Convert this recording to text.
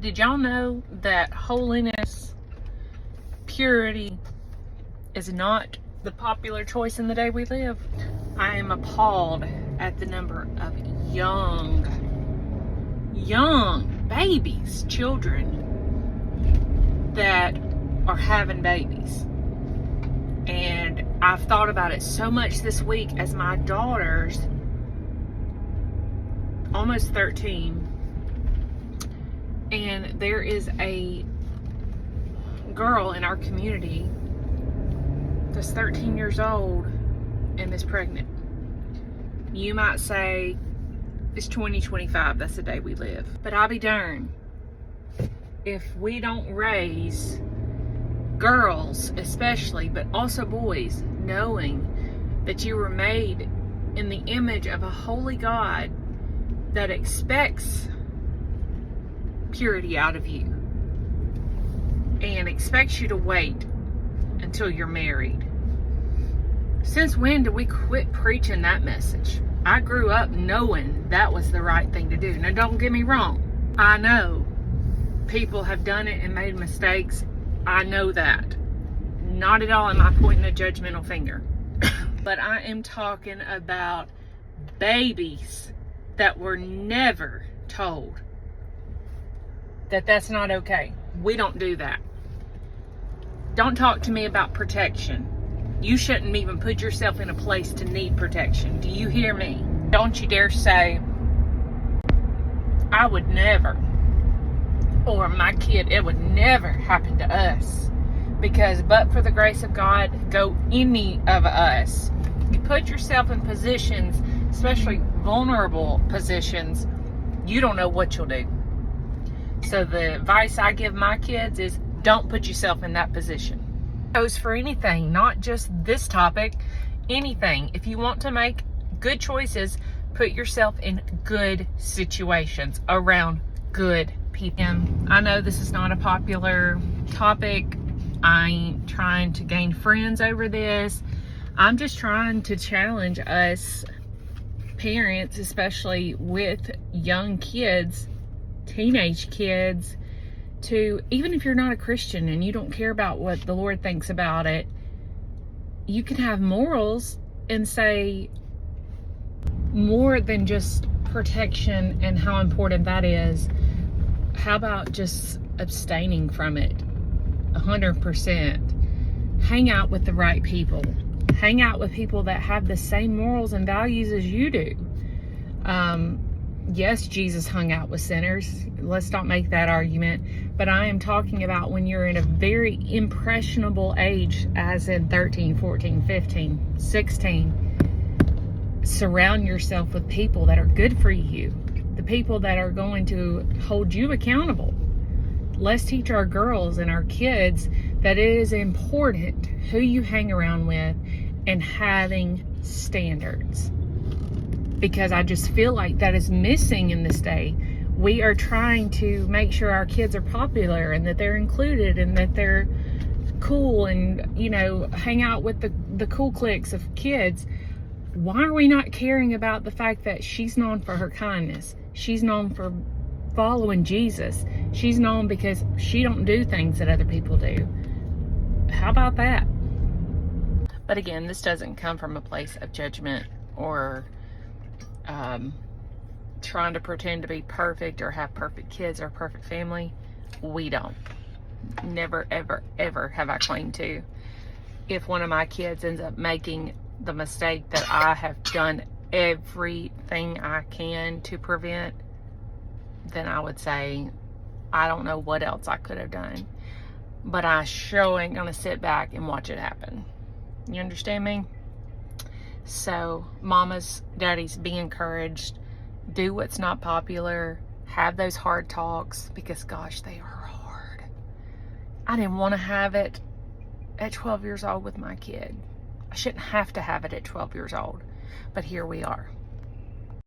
Did y'all know that holiness, purity is not the popular choice in the day we live? I am appalled at the number of young babies, children that are having babies. And I've thought about it so much this week as my daughter's almost 13, and there is a girl in our community that's 13 years old and is pregnant. You might say it's 2025, that's the day we live. But I'll be darned if we don't raise girls especially, but also boys, knowing that you were made in the image of a holy God that expects purity out of you and expects you to wait until you're married. Since when did we quit preaching that message? I grew up knowing that was the right thing to do. Now, don't get me wrong. I know people have done it and made mistakes. I know that. Not at all am I pointing a judgmental finger. But I am talking about babies that were never told that that's not okay. We don't do that. Don't talk to me about protection. You shouldn't even put yourself in a place to need protection. Do you hear me? Don't you dare say, I would never, or my kid, it would never happen to us. Because but for the grace of God, go any of us. You put yourself in positions, especially vulnerable positions, you don't know what you'll do. So the advice I give my kids is don't put yourself in that position. It goes for anything, not just this topic, anything. If you want to make good choices, put yourself in good situations around good people. And I know this is not a popular topic. I ain't trying to gain friends over this. I'm just trying to challenge us parents, especially with young kids, teenage kids, to, even if you're not a Christian and you don't care about what the Lord thinks about it, you can have morals and say more than just protection and how important that is. How about just abstaining from it 100%? Hang out with the right people. Hang out with people that have the same morals and values as you do. Yes, Jesus hung out with sinners. Let's not make that argument. But I am talking about when you're in a very impressionable age, as in 13, 14, 15, 16. Surround yourself with people that are good for you. The people that are going to hold you accountable. Let's teach our girls and our kids that it is important who you hang around with and having standards. Because I just feel like that is missing in this day. We are trying to make sure our kids are popular and that they're included and that they're cool and, you know, hang out with the cool cliques of kids. Why are we not caring about the fact that she's known for her kindness? She's known for following Jesus. She's known because she don't do things that other people do. How about that? But again, this doesn't come from a place of judgment or trying to pretend to be perfect or have perfect kids or perfect family. We don't. Never, ever, ever have I claimed to. If one of my kids ends up making the mistake that I have done everything I can to prevent, then I would say, I don't know what else I could have done. But I sure ain't gonna sit back and watch it happen. You understand me? So, mamas, daddies, be encouraged. Do what's not popular. Have those hard talks, because gosh, they are hard. I didn't want to have it at 12 years old with my kid. I shouldn't have to have it at 12 years old, but here we are.